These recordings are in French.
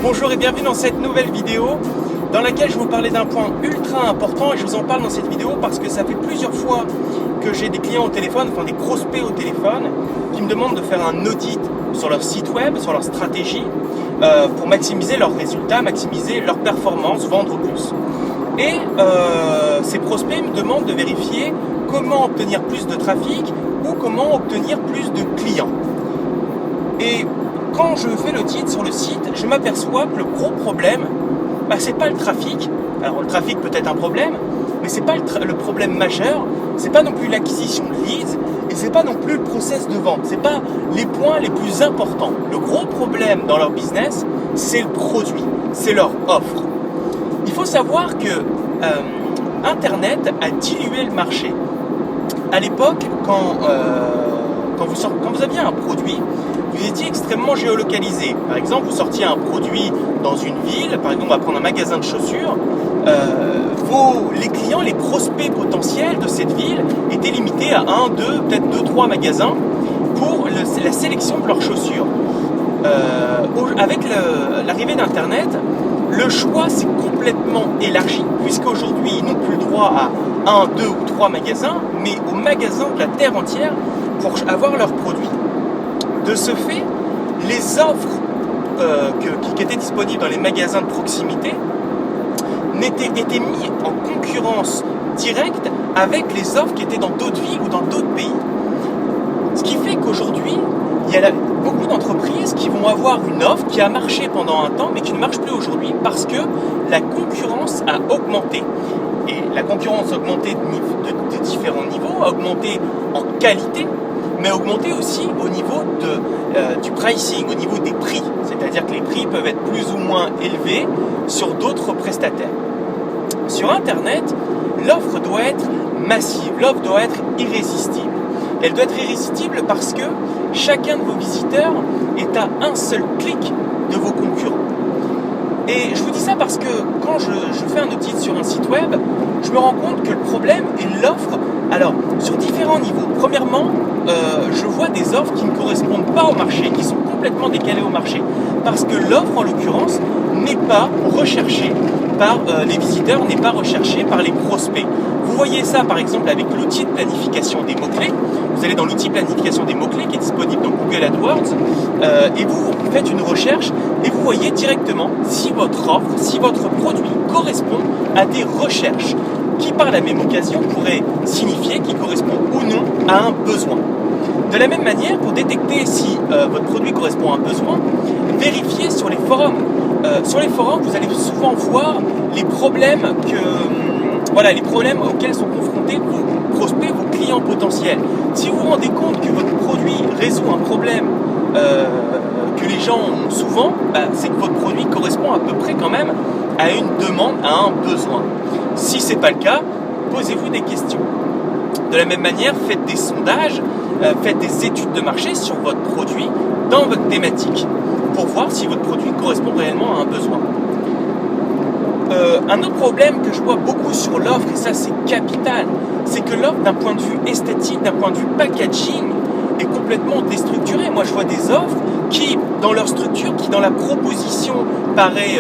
Bonjour et bienvenue dans cette nouvelle vidéo dans laquelle je vais vous parler d'un point ultra important, et je vous en parle dans cette vidéo parce que ça fait plusieurs fois que j'ai des clients au téléphone, enfin des prospects au téléphone, qui me demandent de faire un audit sur leur site web, sur leur stratégie, pour maximiser leurs résultats, maximiser leurs performances, vendre plus. Et ces prospects me demandent de vérifier comment obtenir plus de trafic ou comment obtenir plus de clients. Et quand je fais l'audit sur le site, je m'aperçois que le gros problème, c'est pas le trafic. Alors le trafic peut être un problème, mais c'est pas le problème majeur. C'est pas non plus l'acquisition de leads, et c'est pas non plus le process de vente. C'est pas les points les plus importants. Le gros problème dans leur business, c'est le produit, c'est leur offre. Il faut savoir que Internet a dilué le marché. À l'époque, quand vous aviez un produit, vous étiez extrêmement géolocalisé. Par exemple, vous sortiez un produit dans une ville, par exemple, on va prendre un magasin de chaussures, les clients, les prospects potentiels de cette ville étaient limités à 1, 2, peut-être 2, 3 magasins pour la sélection de leurs chaussures. Avec l'arrivée d'Internet, le choix s'est complètement élargi, puisqu'aujourd'hui, ils n'ont plus le droit à 1, 2 ou 3 magasins, mais aux magasins de la terre entière pour avoir leurs produits. De ce fait, les offres qui étaient disponibles dans les magasins de proximité étaient mis en concurrence directe avec les offres qui étaient dans d'autres villes ou dans d'autres pays. Ce qui fait qu'aujourd'hui, il y a beaucoup d'entreprises qui vont avoir une offre qui a marché pendant un temps mais qui ne marche plus aujourd'hui parce que la concurrence a augmenté. Et la concurrence a augmenté de différents niveaux, a augmenté en qualité, mais augmenté aussi au niveau du pricing, au niveau des prix. C'est-à-dire que les prix peuvent être plus ou moins élevés sur d'autres prestataires. Sur Internet, l'offre doit être massive, l'offre doit être irrésistible. Elle doit être irrésistible parce que chacun de vos visiteurs est à un seul clic de vos concurrents. Et je vous dis ça parce que quand je fais un audit sur un site web, je me rends compte que le problème est l'offre. Alors, sur différents niveaux. Premièrement, je vois des offres qui ne correspondent pas au marché, qui sont complètement décalées au marché. Parce que l'offre, en l'occurrence, n'est pas recherchée par les visiteurs, n'est pas recherchée par les prospects. Vous voyez ça, par exemple, avec l'outil de planification des mots-clés. Vous allez dans l'outil planification des mots-clés qui est disponible dans Google AdWords et vous faites une recherche et vous voyez directement si votre offre, si votre produit correspond à des recherches qui, par la même occasion, pourraient signifier qu'il correspond ou non à un besoin. De la même manière, pour détecter si votre produit correspond à un besoin, vérifiez sur les forums. Sur les forums, vous allez souvent voir les problèmes les problèmes auxquels sont confrontés vos prospects, vos clients potentiels. Si vous vous rendez compte que votre produit résout un problème que les gens ont souvent, c'est que votre produit correspond à peu près quand même à une demande, à un besoin. Si ce n'est pas le cas, posez-vous des questions. De la même manière, faites des sondages, faites des études de marché sur votre produit dans votre thématique pour voir si votre produit correspond réellement à un besoin. Un autre problème que je vois beaucoup sur l'offre, et ça c'est capital, c'est que l'offre d'un point de vue esthétique, d'un point de vue packaging, est complètement déstructurée. Moi je vois des offres qui, dans leur structure, qui dans la proposition paraît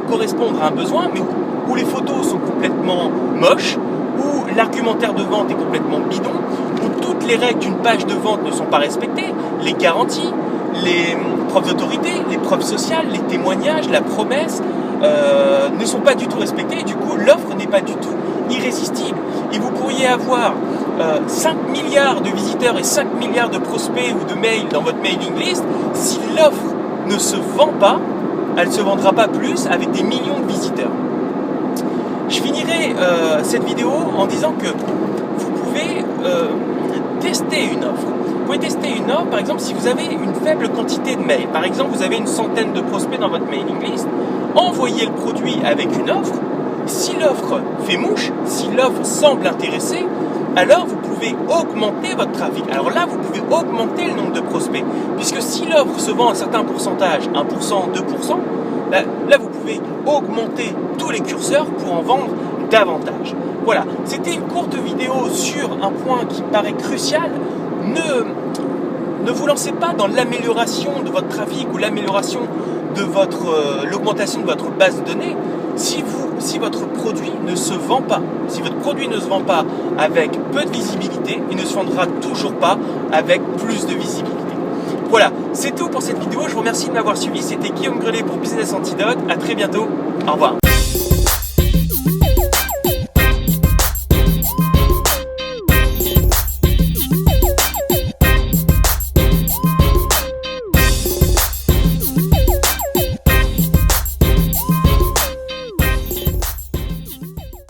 correspondre à un besoin, mais où les photos sont complètement moches, où l'argumentaire de vente est complètement bidon, où toutes les règles d'une page de vente ne sont pas respectées, les garanties, les preuves d'autorité, les preuves sociales, les témoignages, la promesse ne sont pas du tout respectés, et du coup l'offre n'est pas du tout irrésistible. Et vous pourriez avoir 5 milliards de visiteurs et 5 milliards de prospects ou de mails dans votre mailing list. Si l'offre ne se vend pas, elle ne se vendra pas plus avec des millions de visiteurs. Je finirai cette vidéo en disant que vous pouvez tester une offre. Vous pouvez tester une offre, par exemple, si vous avez une faible quantité de mails. Par exemple, vous avez une centaine de prospects dans votre mailing list. Envoyez le produit avec une offre. Si l'offre fait mouche, si l'offre semble intéresser, alors vous pouvez augmenter votre trafic. Alors là, vous pouvez augmenter le nombre de prospects. Puisque si l'offre se vend à un certain pourcentage, 1%, 2%, là vous pouvez augmenter tous les curseurs pour en vendre davantage. Voilà, c'était une courte vidéo sur un point qui paraît crucial. Ne vous lancez pas dans l'amélioration de votre trafic ou l'amélioration l'augmentation de votre base de données si votre produit ne se vend pas. Si votre produit ne se vend pas avec peu de visibilité, il ne se vendra toujours pas avec plus de visibilité. Voilà, c'est tout pour cette vidéo. Je vous remercie de m'avoir suivi. C'était Guillaume Grelet pour Business Antidote. À très bientôt. Au revoir.